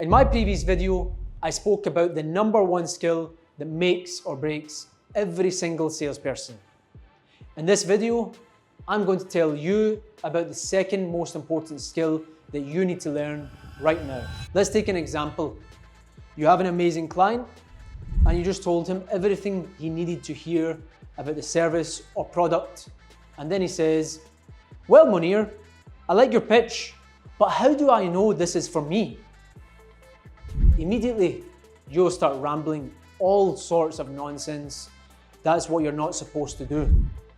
In my previous video, I spoke about the number one skill that makes or breaks every single salesperson. In this video, I'm going to tell you about the second most important skill that you need to learn right now. Let's take an example. You have an amazing client and you just told him everything he needed to hear about the service or product. And then he says, "Well, Munir, I like your pitch, but how do I know this is for me?" Immediately, you'll start rambling all sorts of nonsense. That's what you're not supposed to do.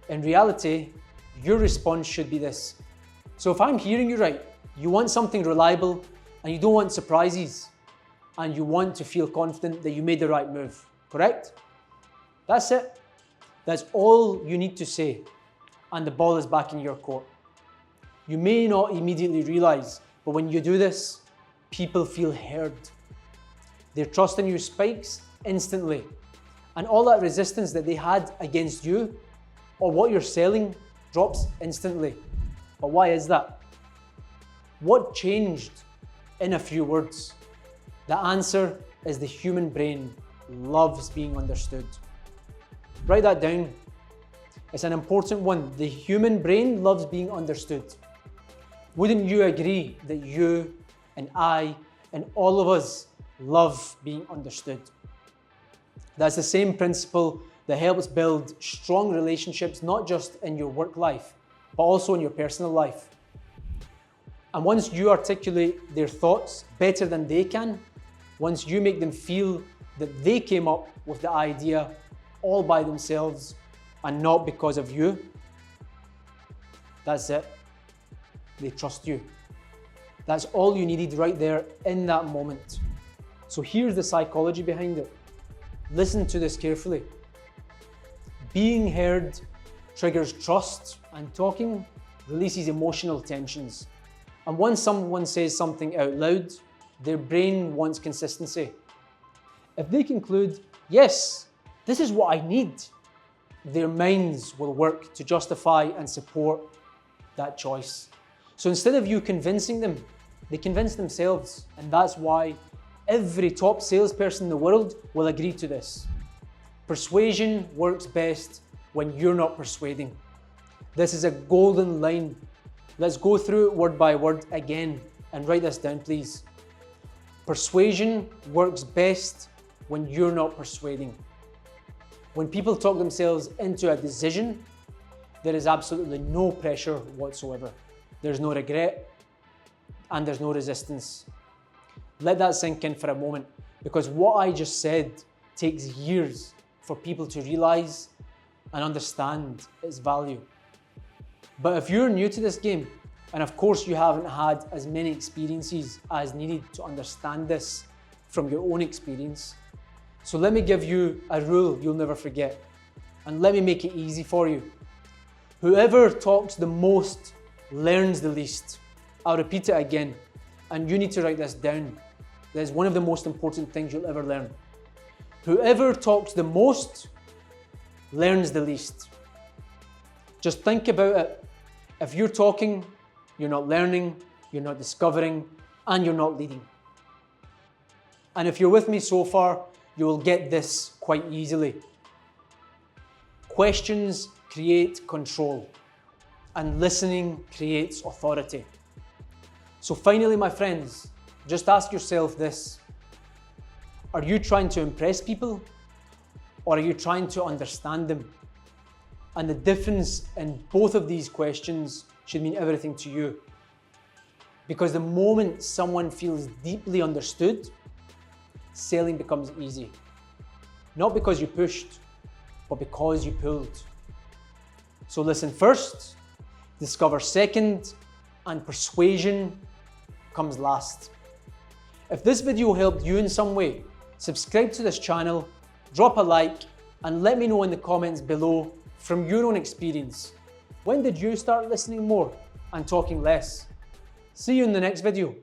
In reality, your response should be this. So if I'm hearing you right, you want something reliable and you don't want surprises and you want to feel confident that you made the right move, correct? That's it. That's all you need to say and the ball is back in your court. You may not immediately realize, but when you do this, people feel heard. Their trust in you spikes instantly. And all that resistance that they had against you or what you're selling drops instantly. But why is that? What changed in a few words? The answer is the human brain loves being understood. Write that down. It's an important one. The human brain loves being understood. Wouldn't you agree that you and I and all of us love being understood? That's the same principle that helps build strong relationships, not just in your work life, but also in your personal life. And once you articulate their thoughts better than they can, once you make them feel that they came up with the idea all by themselves and not because of you, that's it. They trust you. That's all you needed right there in that moment. So here's the psychology behind it. Listen to this carefully. Being heard triggers trust, and talking releases emotional tensions. And once someone says something out loud, their brain wants consistency. If they conclude, "Yes, this is what I need," their minds will work to justify and support that choice. So instead of you convincing them, they convince themselves. And that's why every top salesperson in the world will agree to this. Persuasion works best when you're not persuading. This is a golden line. Let's go through it word by word again and write this down, please. Persuasion works best when you're not persuading. When people talk themselves into a decision, there is absolutely no pressure whatsoever. There's no regret and there's no resistance. Let that sink in for a moment, because what I just said takes years for people to realize and understand its value. But if you're new to this game, and of course you haven't had as many experiences as needed to understand this from your own experience, so let me give you a rule you'll never forget, and let me make it easy for you. Whoever talks the most learns the least. I'll repeat it again, and you need to write this down. That is one of the most important things you'll ever learn. Whoever talks the most learns the least. Just think about it. If you're talking, you're not learning, you're not discovering, and you're not leading. And if you're with me so far, you will get this quite easily. Questions create control, and listening creates authority. So finally, my friends, just ask yourself this. Are you trying to impress people, or are you trying to understand them? And the difference in both of these questions should mean everything to you. Because the moment someone feels deeply understood, selling becomes easy. Not because you pushed, but because you pulled. So listen first, discover second, and persuasion comes last. If this video helped you in some way, subscribe to this channel, drop a like, and let me know in the comments below from your own experience. When did you start listening more and talking less? See you in the next video.